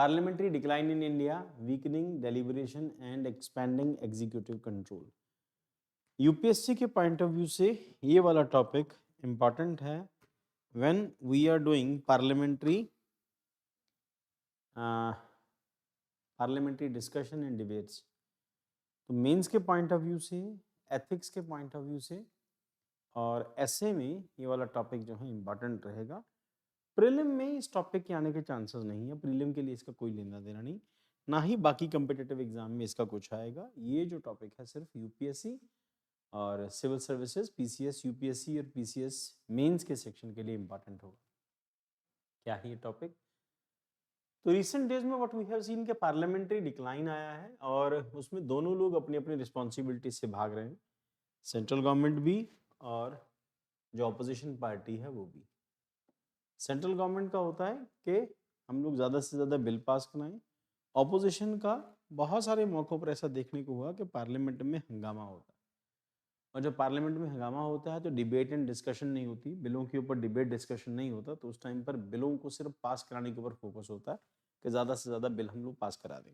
Parliamentary decline in India, weakening deliberation and expanding executive control. UPSC के point of view से ये वाला topic important है when we are doing parliamentary discussion and debates. तो mains के point of view से, ethics के point of view से और ऐसे में ये वाला टॉपिक जो है इम्पॉर्टेंट रहेगा। प्रीलिम में इस टॉपिक के आने के चांसेस नहीं है, प्रीलिम के लिए इसका कोई लेना देना नहीं, ना ही बाकी कम्पिटिटिव एग्जाम में इसका कुछ आएगा। ये जो टॉपिक है सिर्फ यूपीएससी और सिविल सर्विसेज, पीसीएस, यूपीएससी और पीसीएस मेंस के सेक्शन के लिए इम्पॉर्टेंट होगा। क्या है ये टॉपिक? तो रिसेंट डेज में व्हाट वी हैव सीन के पार्लियामेंट्री डिक्लाइन आया है और उसमें दोनों लोग अपनी अपनी रिस्पॉन्सिबिलिटी से भाग रहे हैं, सेंट्रल गवर्नमेंट भी और जो अपोजिशन पार्टी है वो भी। सेंट्रल गवर्नमेंट का होता है कि हम लोग ज़्यादा से ज़्यादा बिल पास कराएं। ऑपोजिशन का बहुत सारे मौक़ों पर ऐसा देखने को हुआ कि पार्लियामेंट में हंगामा होता है, और जब पार्लियामेंट में हंगामा होता है तो डिबेट एंड डिस्कशन नहीं होती, बिलों के ऊपर डिबेट डिस्कशन नहीं होता, तो उस टाइम पर बिलों को सिर्फ पास कराने के ऊपर फोकस होता है कि ज़्यादा से ज़्यादा बिल हम लोग पास करा दें।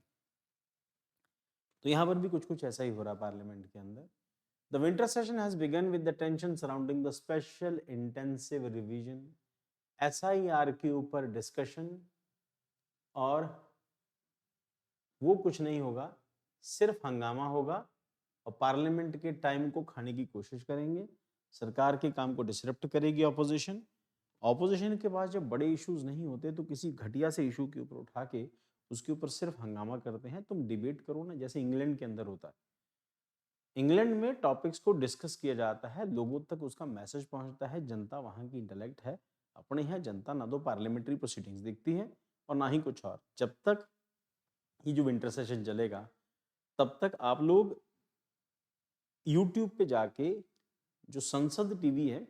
तो यहाँ पर भी कुछ कुछ ऐसा ही हो रहा है पार्लियामेंट के अंदर। The winter session has begun with the tension surrounding the special intensive revision, SIR के ऊपर डिस्कशन, और वो कुछ नहीं होगा, सिर्फ हंगामा होगा और पार्लियामेंट के टाइम को खाने की कोशिश करेंगे, सरकार के काम को डिसरप्ट करेगी ऑपोजिशन। ऑपोजिशन के पास जब बड़े इश्यूज नहीं होते तो किसी घटिया से इशू के ऊपर उठा के उसके ऊपर सिर्फ हंगामा करते हैं। तुम डिबेट करो ना, जैसे इंग्लैंड के अंदर होता है। इंग्लैंड में टॉपिक्स को डिस्कस किया जाता है, लोगों तक उसका मैसेज पहुंचता है, जनता वहां की इंटेलेक्ट है। अपने यहाँ जनता ना तो पार्लियामेंट्री प्रोसीडिंग्स देखती है और ना ही कुछ और। जब तक ये जो विंटर सेशन चलेगा तब तक आप लोग यूट्यूब पे जाके जो संसद टीवी है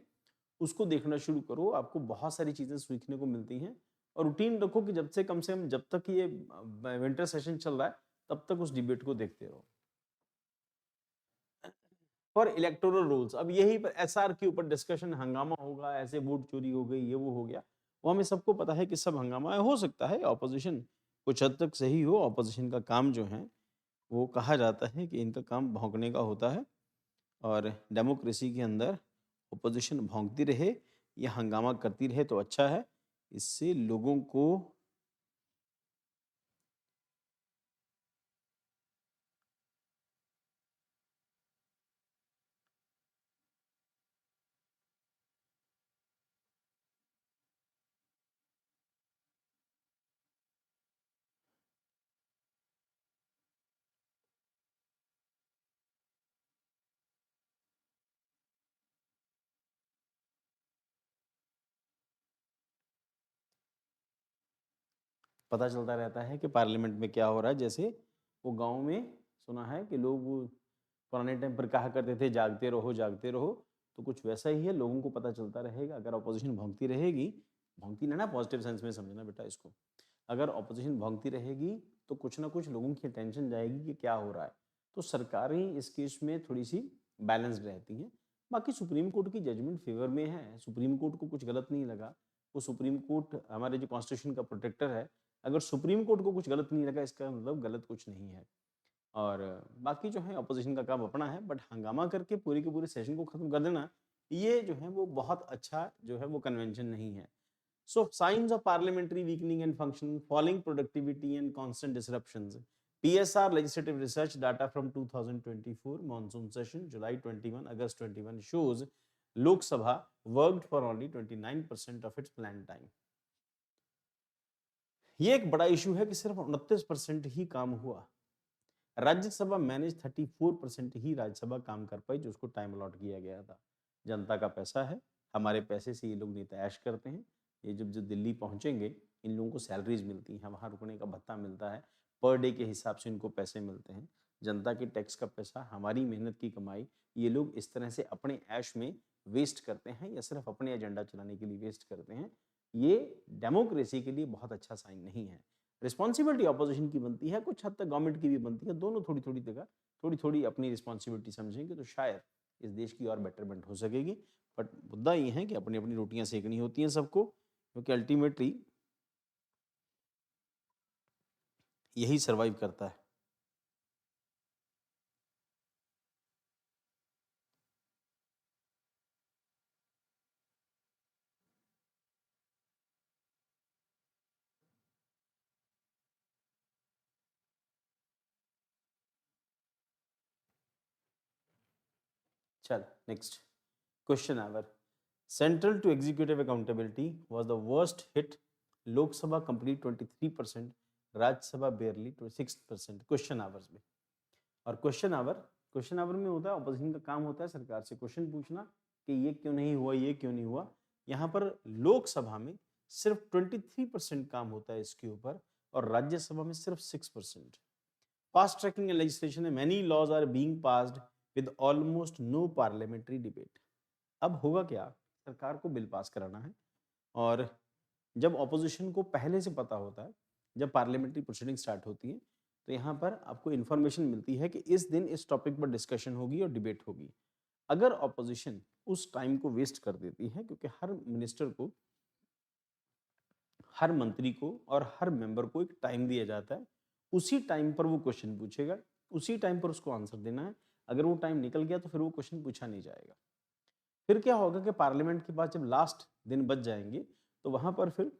उसको देखना शुरू करो, आपको बहुत सारी चीजें सीखने को मिलती हैं। और रूटीन रखो कि जब से कम जब तक ये विंटर सेशन चल रहा है तब तक उस डिबेट को देखते रहो। फॉर इलेक्टोरल रोल्स, अब यही पर एसआर के ऊपर डिस्कशन, हंगामा होगा, ऐसे वोट चोरी हो गई, ये वो हो गया। वो हमें सबको पता है कि सब हंगामा है। हो सकता है ऑपोजिशन कुछ हद तक सही हो, ऑपोजिशन का काम जो है वो कहा जाता है कि इनका काम भौंकने का होता है, और डेमोक्रेसी के अंदर ओपोजिशन भौंकती रहे या हंगामा करती रहे तो अच्छा है। इससे लोगों को पता चलता रहता है कि पार्लियामेंट में क्या हो रहा है। जैसे वो गांव में सुना है कि लोग पुराने टाइम पर कहा करते थे जागते रहो जागते रहो, तो कुछ वैसा ही है, लोगों को पता चलता रहेगा। अगर अपोजिशन भौंकती रहेगी, भौंकती ना पॉजिटिव सेंस में समझना बेटा इसको, अगर अपोजिशन भौंकती रहेगी तो कुछ ना कुछ लोगों की अटेंशन जाएगी कि क्या हो रहा है। तो सरकारें इस केस में थोड़ी सी बैलेंस्ड रहती हैं। बाकी सुप्रीम कोर्ट की जजमेंट फेवर में है, सुप्रीम कोर्ट को कुछ गलत नहीं लगा। वो सुप्रीम कोर्ट हमारे जो कॉन्स्टिट्यूशन का प्रोटेक्टर है, अगर सुप्रीम कोर्ट को कुछ गलत नहीं लगा इसका मतलब गलत कुछ नहीं है। और बाकी जो है अपोजिशन का काम अपना है, बट हंगामा करके पूरे के पूरे सेशन को खत्म कर देना, ये जो है वो बहुत अच्छा जो है वो कन्वेंशन नहीं है। So signs of parliamentary weakening and function, falling productivity and constant disruptions. PSR legislative research data from 2024 monsoon session, July 21, August 21 shows Lok Sabha worked for only 29% of its planned time. ये एक बड़ा issue है कि सिर्फ 29% ही काम हुआ। Rajya Sabha manage 34% ही राज्यसभा काम कर पाई जो उसको टाइम अलॉट किया गया था। जनता का पैसा है, हमारे पैसे से ये लोग नेता ऐश करते हैं। ये जब जो दिल्ली पहुंचेंगे इन लोगों को सैलरीज मिलती हैं, वहाँ रुकने का भत्ता मिलता है, पर डे के हिसाब से इनको पैसे मिलते हैं। जनता के टैक्स का पैसा, हमारी मेहनत की कमाई, ये लोग इस तरह से अपने ऐश में वेस्ट करते हैं या सिर्फ अपने एजेंडा चलाने के लिए वेस्ट करते हैं। ये डेमोक्रेसी के लिए बहुत अच्छा साइन नहीं है। रिस्पॉन्सिबिलिटी ऑपोजिशन की बनती है, कुछ हद तक गवर्नमेंट की भी बनती है। दोनों थोड़ी थोड़ी जगह थोड़ी थोड़ी अपनी रिस्पॉन्सिबिलिटी समझेंगे तो शायद इस देश की और बेटरमेंट हो सकेगी। बट मुद्दा ये है कि अपनी अपनी रोटियां सेकनी होती हैं सबको, क्योंकि अल्टीमेटली यही सर्वाइव करता है। चल next question hour, central to executive accountability was the worst hit, Lok Sabha complete 23%, Rajya Sabha barely 6%। Question hours में, और क्वेश्चन आवर में होता है ऑपोजिशन का काम होता है सरकार से क्वेश्चन पूछना कि ये क्यों नहीं हुआ, ये क्यों नहीं हुआ। यहाँ पर लोकसभा में सिर्फ 23% काम होता है इसके ऊपर, और राज्यसभा में सिर्फ 6%। फास्ट ट्रैकिंग लेजिस्लेशन है, many laws are being passed with almost no parliamentary debate. अब होगा क्या, सरकार को बिल पास कराना है, और जब ऑपोजिशन को पहले से पता होता है, जब पार्लियामेंट्री प्रोसीडिंग स्टार्ट होती है, तो यहाँ पर आपको इन्फॉर्मेशन मिलती है कि इस दिन इस टॉपिक पर डिस्कशन होगी और डिबेट होगी। अगर ऑपोजिशन उस टाइम को वेस्ट कर देती है, क्योंकि हर मिनिस्टर को, हर मंत्री को और हर मेंबर को एक टाइम दिया जाता है, उसी टाइम पर वो क्वेश्चन पूछेगा, उसी टाइम पर उसको आंसर देना है। अगर वो टाइम निकल गया तो फिर वो क्वेश्चन पूछा नहीं जाएगा। फिर क्या होगा कि पार्लियामेंट के पास जब लास्ट दिन बच जाएंगे, तो वहां पर फिर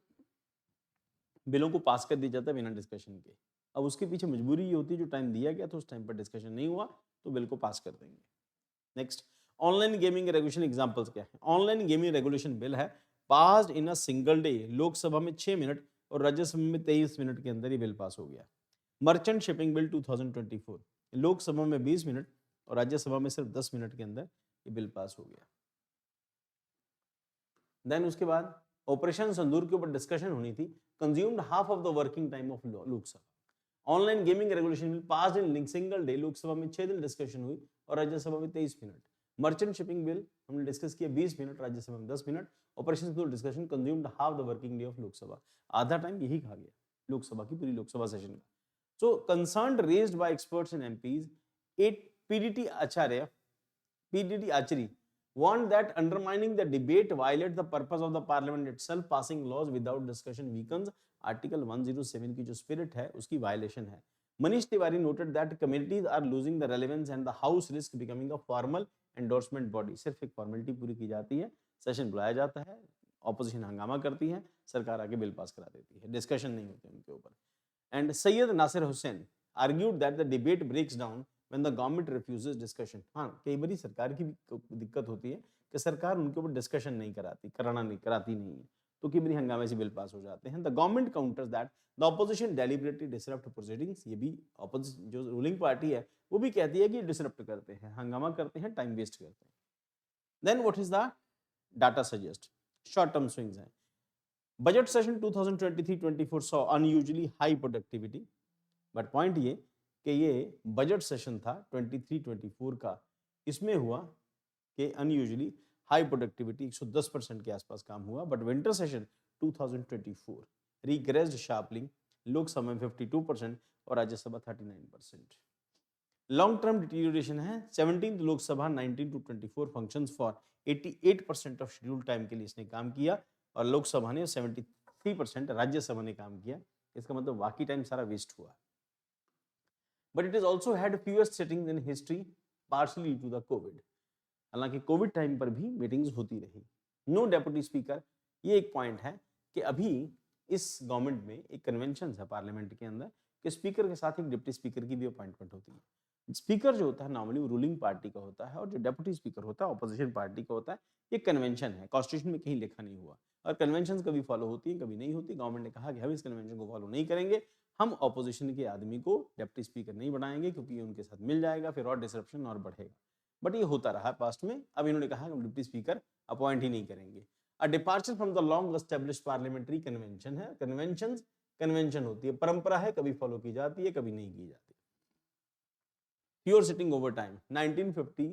बिलों को पास कर दिया जाता है बिना डिस्कशन के। अब उसके पीछे मजबूरी ये होती है, जो टाइम दिया गया तो उस टाइम पर डिस्कशन नहीं हुआ तो बिल को पास कर देंगे। Next, online gaming regulation examples क्या है। ऑनलाइन गेमिंग रेगुलेशन बिल है passed in a single day, Lok Sabha में 6 मिनट और राज्यसभा में 23 मिनट के अंदर ये बिल पास हो गया। मर्चेंट शिपिंग बिल 2024, लोकसभा में 20 मिनट और राज्यसभा में सिर्फ 10 मिनट के अंदर ये बिल पास हो गया। देन उसके बाद ऑपरेशन संदूर के ऊपर डिस्कशन होनी थी, consumed half of the working time of Lok Sabha. Online gaming regulation bill pass in single day, Lok Sabha में 6 दिन डिस्कशन हुई और राज्यसभा में 23 मिनट। मर्चेंट शिपिंग बिल हमने डिस्कस किया 20 मिनट, राज्यसभा में 10 minute. Operation संदूर discussion consumed half the working day of Lok Sabha, आधा time यही खा गया लोकसभा की, पूरी लोकसभा सेशन का। So concern raised by experts and MPs, at PDT Achari warned that undermining the debate violates the purpose of the parliament itself. Passing laws without discussion weakens article 107 की जो spirit है उसकी वायलेशन है। Manish Tiwari noted that communities are losing the relevance and the house risk becoming a formal endorsement body. सिर्फ एक formality पूरी की जाती है, सेशन बुलाया जाता है, ऑपोजिशन हंगामा करती है, सरकार आके बिल पास करा देती है, डिस्कशन नहीं होती उनके ऊपर। And Syed Nasir Hussain argued that the debate breaks down when the government refuses discussion। हाँ, कई बार सरकार की भी दिक्कत होती है कि सरकार उनके ऊपर डिस्कशन नहीं कराती नहीं है, तो कई बार हंगामे से बिल पास हो जाते हैं। The government counters that the opposition deliberately disrupt proceedings. ये भी ऑपोजिशन जो रूलिंग पार्टी है वो भी कहती है कि डिसरप्ट करते हैं, हंगामा करते हैं, टाइम वेस्ट करते हैं। Then what is the data suggest, short term swings हैं। Budget session 2023-24 saw unusually high productivity, but point ये कि ये बजट सेशन था 23-24 का, इसमें हुआ कि अनयूजुअली हाई प्रोडक्टिविटी 110% के आसपास काम हुआ। But winter session 2024 regressed sharply, Lok Sabha में 52% और राज्यसभा 39%। लॉन्ग टर्म डिटीरियोरेशन है, 17th Lok Sabha 19 to 24 functions for 88% of schedule time के लिए इसने काम किया, और लोकसभा ने 73%, राज्यसभा ने काम किया। इसका मतलब बाकी टाइम सारा वेस्ट हुआ। But it is also had fewest sittings in history partially due to the covid. हालांकि कोविड टाइम पर भी मीटिंग्स होती रही। नो डेप्यूटी स्पीकर, ये एक पॉइंट है कि अभी इस गवर्नमेंट में एक कन्वेंशन है पार्लियामेंट के अंदर कि स्पीकर के साथ एक डिप्टी स्पीकर की भी अपॉइंटमेंट होती है। स्पीकर जो होता है नॉर्मली वो रूलिंग पार्टी का होता है, और जो डेप्यूटी स्पीकर होता है ऑपोजिशन पार्टी का होता है। ये कन्वेंशन है, कॉन्स्टिट्यूशन में कहीं लिखा नहीं हुआ, और कन्वेंशन कभी फॉलो होती है, कभी नहीं होती। गवर्नमेंट ने कहा कि हम इस कन्वेंशन को फॉलो नहीं करेंगे, हम ऑपोजिशन के आदमी को डिप्टी स्पीकर नहीं बनाएंगे, क्योंकि ये उनके साथ मिल जाएगा, फिर और डिसरप्शन और बढ़ेगा। बट ये होता रहा पास्ट में। अब इन्होंने कहा कि हम डिप्टी स्पीकर अपॉइंट ही नहीं करेंगे। अ departure from the long established parliamentary convention है। कन्वेंशन होती है, परंपरा है, कभी फॉलो की जाती है, कभी नहीं की जाती। Pure sitting over time 1950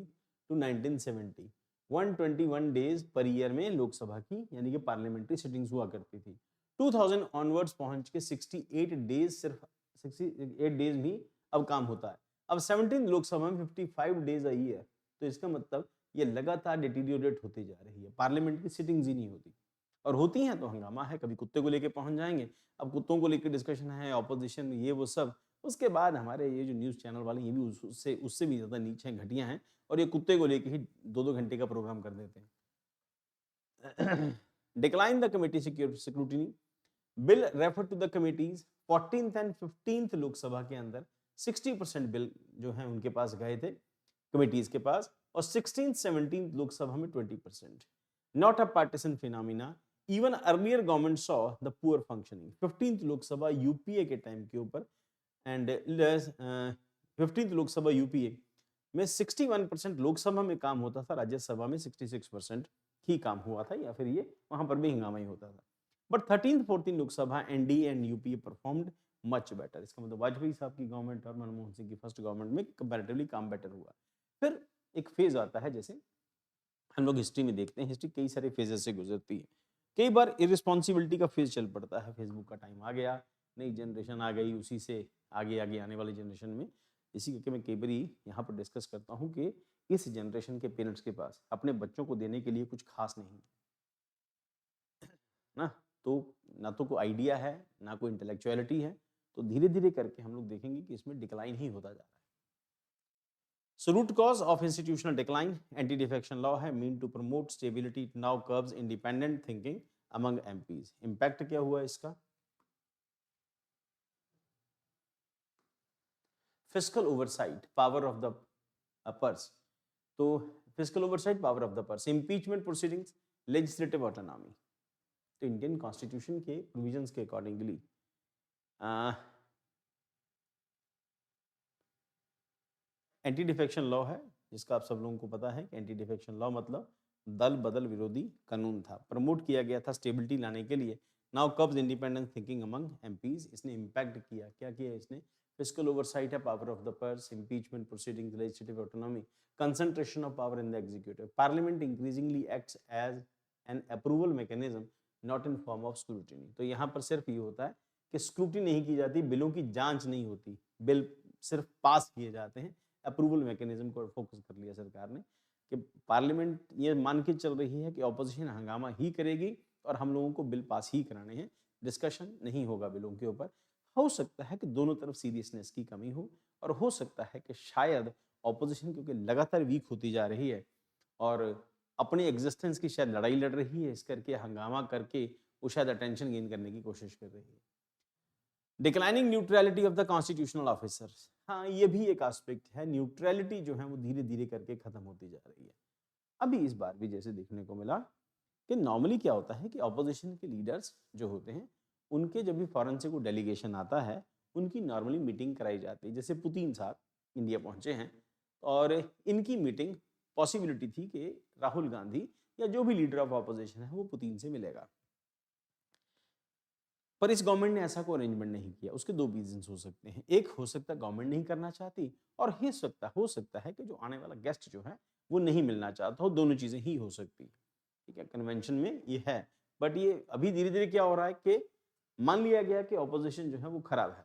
to 1970 121 days per year में लोकसभा की यानी कि पार्लियामेंट्री सिटिंग्स हुआ करती थी। 2000 ऑनवर्ड्स पहुंच के 68 डेज, सिर्फ 68 डेज भी अब काम होता है। अब 17 लोकसभा में 55 डेज अ ईयर, तो इसका मतलब ये लगातार डिटीरियोरेट होती जा रही है, पार्लियामेंट की सिटिंग्स ही नहीं होती। और होती हैं तो हंगामा है, कभी कुत्ते को लेके पहुंच जाएंगे। अब कुत्तों को लेकर डिस्कशन है, ऑपोजिशन, ये वो सब। उसके बाद हमारे ये जो न्यूज़ चैनल वाले, ये भी उससे उससे भी ज़्यादा नीच हैं, घटिया हैं, और ये कुत्ते को लेके ही 2-2 घंटे का प्रोग्राम कर देते हैं। Decline the committee scrutiny. Bill referred to the committees 14th and 15th Lok Sabha के अंदर 60% बिल जो है उनके पास गए थे, कमिटीज के पास, और 16th 17th लोकसभा में 20%. Not a partisan phenomena. Even earlier government saw the poor functioning. 15th Lok Sabha UPA के टाइम के ऊपर, एंड 15th लोकसभा यूपीए में 61% लोकसभा में काम होता था, राज्यसभा में 66% ही काम हुआ था, या फिर ये वहां पर भी हंगामा ही होता था। But 13th 14th Lok Sabha NDA and UPA performed much better. इसका मतलब वाजपेयी साहब की गवर्नमेंट और मनमोहन सिंह की फर्स्ट गवर्नमेंट में कंपैरेटिवली काम बेटर हुआ। फिर एक फेज आता है, जैसे हम लोग हिस्ट्री में देखते हैं, हिस्ट्री कई सारे फेजेस से गुजरती है। कई बार इरिस्पॉन्सिबिलिटी का फेज चल पड़ता है, फेसबुक का टाइम आ गया, नई जनरेशन आ गई, उसी से आगे आगे आने वाली जनरेशन में, इसी करके मैं कई बार यहाँ पर डिस्कस करता हूँ कि इस जनरेशन के पेरेंट्स के पास अपने बच्चों को देने के लिए कुछ खास नहीं है ना। तो ना तो कोई आइडिया है, ना कोई इंटेलेक्चुअलिटी है, तो धीरे धीरे करके हम लोग देखेंगे कि इसमें डिक्लाइन ही होता जा रहा है। So root cause of institutional decline, anti-defection law है, mean to promote stability, it now curbs independent thinking among MPs. Impact क्या हुआ इसका? Fiscal oversight, power of the purse. तो fiscal oversight, power of the purse. Impeachment proceedings, legislative autonomy. तो Indian constitution के provisions के accordingly anti defection law है, जिसका आप सब लोगों को पता है कि एंटी डिफेक्शन लॉ मतलब दल बदल विरोधी कानून था, प्रमोट किया गया था स्टेबिलिटी लाने के लिए। Now curbs independent thinking among MPs, इसने इम्पैक्ट किया, क्या किया इसने? फिस्कल ओवरसाइट है, power of the purse, impeachment proceedings, legislative autonomy, concentration of power in the executive, parliament increasingly acts as an approval mechanism not in form of scrutiny. तो यहाँ पर सिर्फ ये होता है कि स्क्रूटिनी नहीं की जाती, बिलों की जांच नहीं होती, बिल सिर्फ पास किए जाते हैं। अप्रूवल मैकेनिज्म को फोकस कर लिया सरकार ने कि पार्लियामेंट ये मान के चल रही है कि ऑपोजिशन हंगामा ही करेगी और हम लोगों को बिल पास ही कराने हैं, डिस्कशन नहीं होगा बिलों के ऊपर। हो सकता है कि दोनों तरफ सीरियसनेस की कमी हो, और हो सकता है कि शायद ऑपोजिशन क्योंकि लगातार वीक होती जा रही है और अपनी एग्जिस्टेंस की शायद लड़ाई लड़ रही है, इस करके हंगामा करके वो शायद अटेंशन गेन करने की कोशिश कर रही है। Declining neutrality of the constitutional officers, हाँ ये भी एक एस्पेक्ट है, न्यूट्रलिटी जो है वो धीरे धीरे करके खत्म होती जा रही है। अभी इस बार भी जैसे देखने को मिला कि नॉर्मली क्या होता है कि ऑपोजिशन के लीडर्स जो होते हैं उनके जब भी फॉरेन से कोई डेलीगेशन आता है, उनकी नॉर्मली मीटिंग कराई जाती है। जैसे पुतिन साहब इंडिया पहुंचे हैं और इनकी मीटिंग पॉसिबिलिटी थी कि राहुल गांधी या जो भी लीडर ऑफ ऑपोजिशन है वो पुतिन से मिलेगा, पर इस गवर्नमेंट ने ऐसा कोई अरेंजमेंट नहीं किया। उसके दो रीजंस हो सकते हैं, एक हो सकता है गवर्नमेंट नहीं करना चाहती, और हो सकता है कि जो आने वाला गेस्ट जो है वो नहीं मिलना चाहता हो, दोनों चीजें ही हो सकती है। ठीक है, कन्वेंशन में ये है, बट ये अभी धीरे धीरे क्या हो रहा है कि मान लिया गया कि ऑपोजिशन जो है वो खराब है।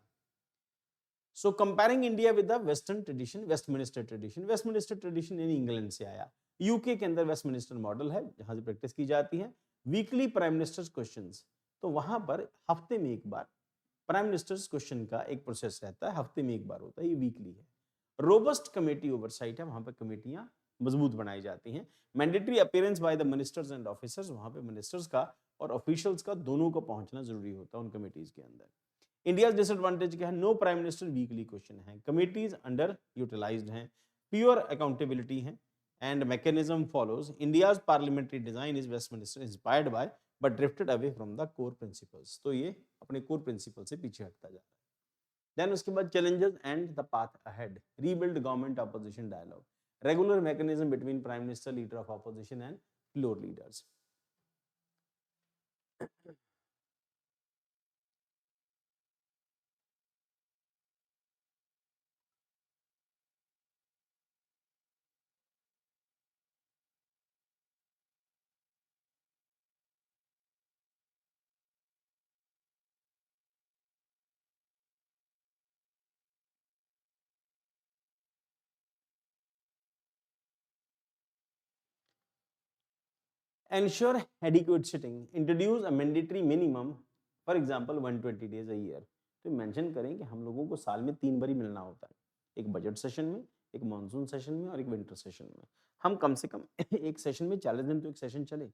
सो comparing India with the western tradition, Westminster tradition, Westminster tradition यानी इंग्लैंड से आया, यूके के अंदर वेस्टमिनिस्टर मॉडल है जहां से प्रैक्टिस की जाती है। वीकली प्राइम मिनिस्टर्स क्वेश्चंस, तो वहां पर हफ्ते में एक बार प्राइम मिनिस्टर्स क्वेश्चन का एक प्रोसेस रहता है, हफ्ते में एक बार होता है, ये वीकली है। रोबस्ट कमेटी ओवरसाइट है, वहां पर कमेटियां मजबूत बनाई जाती हैं। Mandatory appearance by the ministers and officers, वहां पे मिनिस्टर्स का और ऑफिशियल्स का दोनों का पहुंचना जरूरी होता है उन कमेटीज के अंदर। इंडिया डिसएडवांटेज क्या है? No prime minister weekly question है, कमेटीज अंडर यूटिलाइज्ड हैं, प्योर अकाउंटेबिलिटी है, and mechanism follows India's parliamentary design is Westminster inspired by but drifted away from the core principles. तो ये अपने कोर प्रिंसिपल से पीछे हटता जा रहा है। देन उसके बाद challenges and the path ahead, rebuild government opposition dialogue, regular mechanism between prime minister, leader of opposition and floor leaders. Ensure adequate sitting, introduce a mandatory minimum, for example 120 days a year। तो mention करें कि हम लोगों को साल में 3 बार ही मिलना होता है, एक बजट सेशन में, एक मानसून सेशन में और एक विंटर सेशन में। हम कम से कम एक सेशन में 40 दिन तो एक सेशन चले,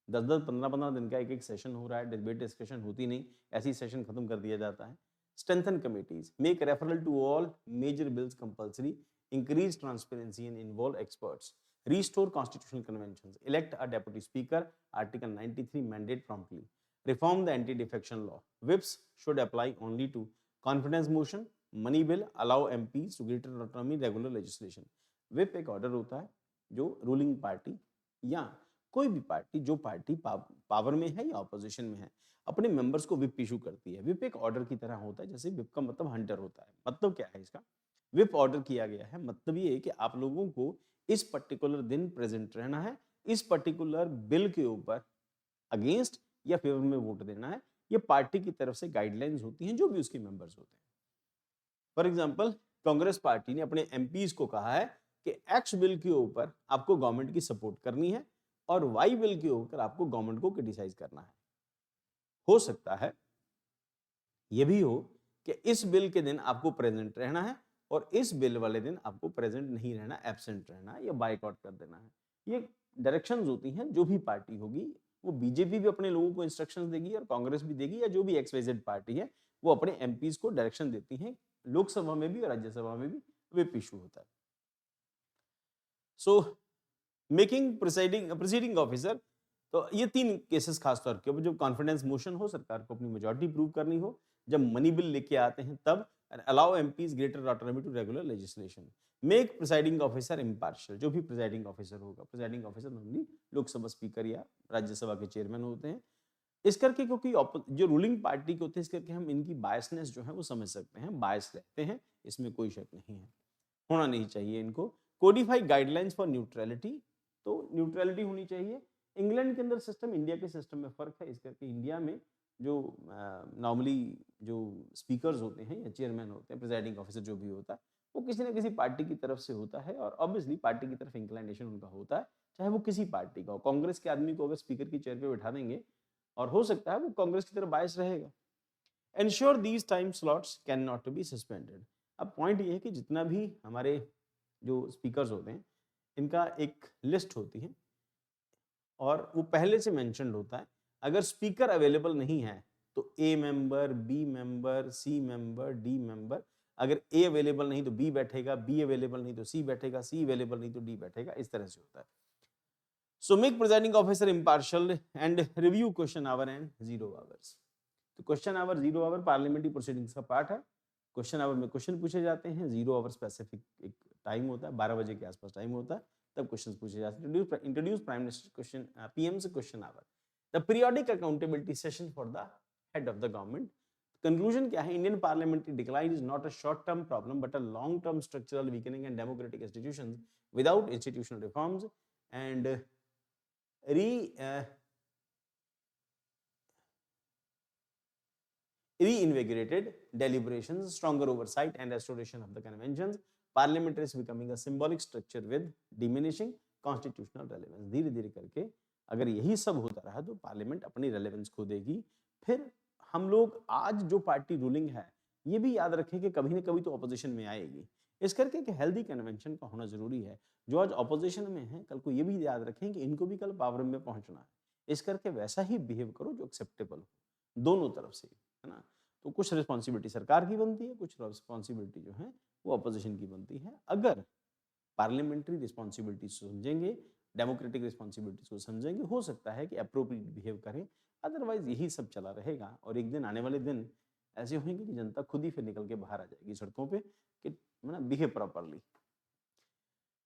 10-10, 15-15 दिन का एक सेशन हो रहा है, डिबेट डिस्कशन होती नहीं, ऐसी सेशन खत्म कर दिया जाता है। Strengthen committees, make referral to all major bills compulsory, increase transparency and involve experts, restore constitutional conventions, elect a deputy speaker, article 93 mandate promptly, reform the anti-defection law, whips should apply only to confidence motion, money bill, allow MPs to greater autonomy, regular legislation। whip एक order होता है जो ruling party या कोई भी party, जो party power में है या ऑपोजिशन में है, अपने मेंबर्स को विप इशू करती है। विप एक ऑर्डर की तरह होता है, जैसे विप का मतलब हंटर होता है। मतलब क्या है इसका, विप ऑर्डर किया गया है, मतलब ये है कि आप लोगों को इस पर्टिकुलर दिन प्रेजेंट रहना है, इस पर्टिकुलर बिल के ऊपर अगेंस्ट या फेवर में वोट देना है। ये पार्टी की तरफ से गाइडलाइंस होती हैं, जो भी उसके मेंबर्स होते हैं। फॉर एग्जांपल, कांग्रेस पार्टी ने अपने एमपीज को कहा है कि एक्स बिल के ऊपर आपको गवर्नमेंट की सपोर्ट करनी है और वाई बिल के ऊपर आपको गवर्नमेंट को क्रिटिसाइज करना है। हो सकता है ये भी हो कि इस बिल के दिन आपको प्रेजेंट रहना है और इस बिल वाले दिन आपको प्रेजेंट नहीं रहना, एब्सेंट रहना है या बाइकआउट कर देना है। ये डायरेक्शंस होती हैं, जो भी पार्टी होगी, वो बीजेपी भी अपने लोगों को इंस्ट्रक्शंस देगी और कांग्रेस भी देगी, या जो भी एक्सवाइजेड पार्टी है वो अपने एमपीज को डायरेक्शन देती हैं। लोकसभा में भी और राज्यसभा में भी व्हिप इशू होता है। सो मेकिंग प्रिसाइडिंग ऑफिसर, तो ये 3 केसेस खास तौर के, जब कॉन्फिडेंस मोशन हो, सरकार को अपनी मेजॉरिटी प्रूव करनी हो, जब मनी बिल लेके आते हैं तब, allow MPs greater autonomy to regular legislation, make presiding officer impartial, जो भी प्रिसाइडिंग ऑफिसर होगा, presiding officer normally Lok Sabha speaker या राज्यसभा के चेयरमैन होते हैं। इस करके, क्योंकि जो रूलिंग पार्टी के होते हैं, इस करके हम इनकी बायसनेस जो है वो समझ सकते हैं, बायस रहते हैं, इसमें कोई शक नहीं है, होना नहीं चाहिए इनको। कोडिफाई गाइडलाइंस फॉर न्यूट्रलिटी, तो न्यूट्रलिटी होनी चाहिए। इंग्लैंड के अंदर सिस्टम, इंडिया के सिस्टम में फर्क है, इस करके इंडिया में जो नॉर्मली जो स्पीकर्स होते हैं या चेयरमैन होते हैं, प्रिजाइडिंग ऑफिसर जो भी होता है, वो किसी न किसी पार्टी की तरफ से होता है और ऑब्वियसली पार्टी की तरफ इंक्लाइनेशन उनका होता है, चाहे वो किसी पार्टी का हो। कांग्रेस के आदमी को अगर स्पीकर की चेयर पे बैठा देंगे और हो सकता है वो कांग्रेस की तरफ बायस रहेगा। Ensure these time slots can not be suspended. अब पॉइंट ये है कि जितना भी हमारे जो स्पीकर्स होते हैं, इनका एक लिस्ट होती है और वो पहले से मेंशन्ड होता है। अगर स्पीकर अवेलेबल नहीं है तो A member, B member, C member, D member, अगर ए अवेलेबल नहीं तो बी बैठेगा, बी अवेलेबल नहीं तो सी बैठेगा, सी अवेलेबल नहीं तो डी बैठेगा, इस तरह से होता है। So make presiding officer impartial and review question hour and 0 hours. तो question hour 0 hour parliamentary proceedings का पार्ट है। क्वेश्चन आवर में क्वेश्चन पूछे जाते हैं, 0 आवर स्पेसिफिक एक टाइम होता है, 12 बजे के आसपास टाइम होता है, तब क्वेश्चंस पूछे जाते हैं। Introduce prime minister question, PM से question hour, the periodic accountability session for the head of the government. Conclusion क्या है, Indian parliamentary decline is not a short term problem but a long term structural weakening and democratic institutions without institutional reforms and reinvigorated deliberations, stronger oversight and restoration of the conventions, parliamentary is becoming a symbolic structure with diminishing constitutional relevance। धीरे धीरे करके अगर यही सब होता रहा तो parliament अपनी रेलेवेंस खो देगी। फिर हम लोग, आज जो पार्टी रूलिंग है, ये भी याद रखें कि कभी ना कभी तो ऑपोजिशन में आएगी। इस करके कि हेल्दी कन्वेंशन का होना जरूरी है। जो आज ऑपोजिशन में है, कल को ये भी याद रखें कि इनको भी कल पावर में पहुंचना है। इस करके वैसा ही बिहेव करो जो एक्सेप्टेबल हो दोनों तरफ से, है ना। तो कुछ रिस्पॉन्सिबिलिटी सरकार की बनती है, कुछ रिस्पॉन्सिबिलिटी जो है वो अपोजिशन की बनती है। अगर पार्लियामेंट्री रिस्पॉन्सिबिलिटी समझेंगे, डेमोक्रेटिक रिस्पॉन्सिबिलिटीज को समझेंगे, हो सकता है कि अप्रोप्रिएट बिहेव करें। अदरवाइज यही सब चला रहेगा और एक दिन, आने वाले दिन ऐसे होंगे कि जनता खुद ही फिर निकल के बाहर आ जाएगी सड़कों पे कि behave properly.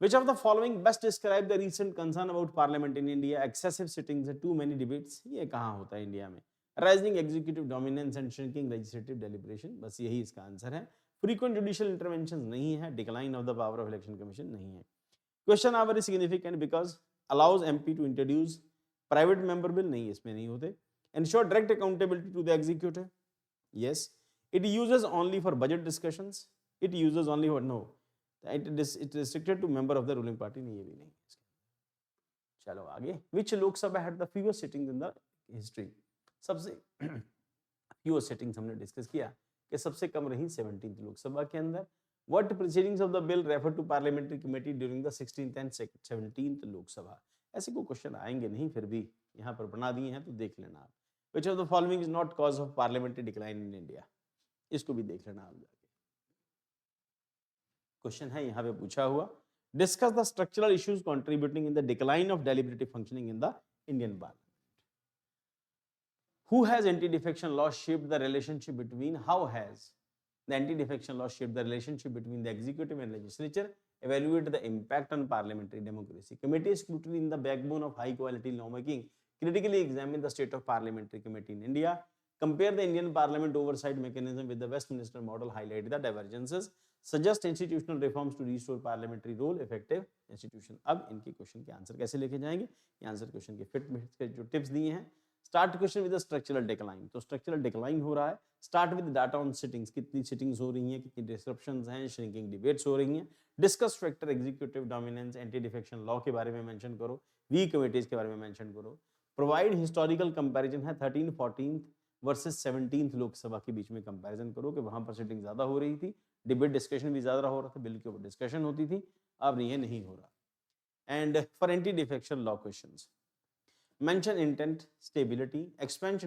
Which of the following best describe the recent concern about Parliament in India? Excessive sittings and too many debates। ये कहाँ होता है इंडिया में? Rising executive dominance and shrinking legislative deliberation, बस यही इसका आंसर है। Frequent judicial interventions नहीं है। Decline of the power of election commission नहीं है। Question hour is significant because allows MP to introduce private member bill, नहीं, इसमें नहीं होते। Ensure direct accountability to the executive, yes। It uses only for budget discussions, it uses only for, no, it is restricted to member of the ruling party, नहीं, ये भी नहीं। चलो आगे, which Lok Sabha had the fewer sitting in the history, सबसे fewer sittings हमने discuss किया कि सबसे कम रही 17th लोकसभा के अंदर। What proceedings of the bill refer to parliamentary committee during the 16th and 17th Lok Sabha. ऐसे कोई क्वेश्चन आएंगे नहीं, फिर भी यहाँ पर बना दिए हैं तो देख लेना आप। Which of the following is not cause of parliamentary decline in India, इसको भी देख लेना आप जाके, क्वेश्चन है यहाँ पे पूछा हुआ। Discuss the structural issues contributing in the decline of deliberative functioning in the Indian parliament. Who has anti-defection law shaped the relationship between, how has the anti-defection law shaped the relationship between the executive and legislature, evaluate the impact on parliamentary democracy. Committee scrutiny in the backbone of high quality lawmaking, critically examine the state of parliamentary committee in India, compare the Indian parliament oversight mechanism with the Westminster model, highlight the divergences, suggest institutional reforms to restore parliamentary role, effective institution। अब इनके question के answer कैसे लेके जाएंगे, ये answer question के fit के जो टिप्स दिए हैं। Start question with structural decline, तो स्ट्रक्चरल डिक्लाइन हो रहा है। Start with data on sittings, कितनी सिटिंग्स हो रही हैं, कितनी डिस्क्रप्शंस हैं, श्रिंकिंग डिबेट्स हो रही हैं। Discuss factor executive dominance, anti defection law के बारे में मेंशन करो, वीक कमिटीज के बारे में मेंशन करो। प्रोवाइड हिस्टोरिकल कंपैरिजन है 13, 14 वर्सेस 17th लोकसभा के बीच में कंपैरिजन करो कि वहां पर सिटिंग ज्यादा हो रही थी, डिबेट डिस्कशन भी ज्यादा हो रहा था, बिल के ऊपर डिस्कशन होती थी, अब ये नहीं हो रहा। And for anti defection law questions, mention intent, stability, explain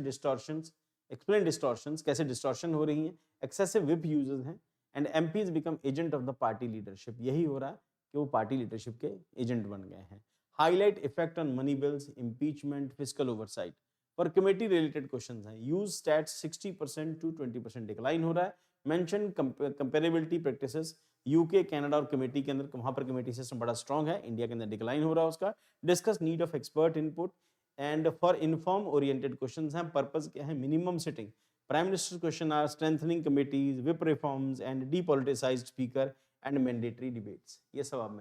distortions, कैसे distortion हो रही हैं, excessive whip uses हैं, and MPs become agent of the party leadership, यही हो रहा है कि वो party leadership के agent बन गए हैं। highlight effect on money bills, impeachment, fiscal oversight। और committee related questions हैं, use stats 60% to 20% decline हो रहा है। mention comparability practices, UK, Canada और कमेटी के अंदर, वहां पर कमेटी सिस्टम बड़ा स्ट्रांग है, इंडिया के अंदर डिक्लाइन हो रहा है उसका। Discuss need of expert input and for inform oriented questions हैं, पर्पस क्या है, minimum sitting. Prime minister question are strengthening committees, whip reforms and depoliticized speaker and mandatory debates, ये सब आप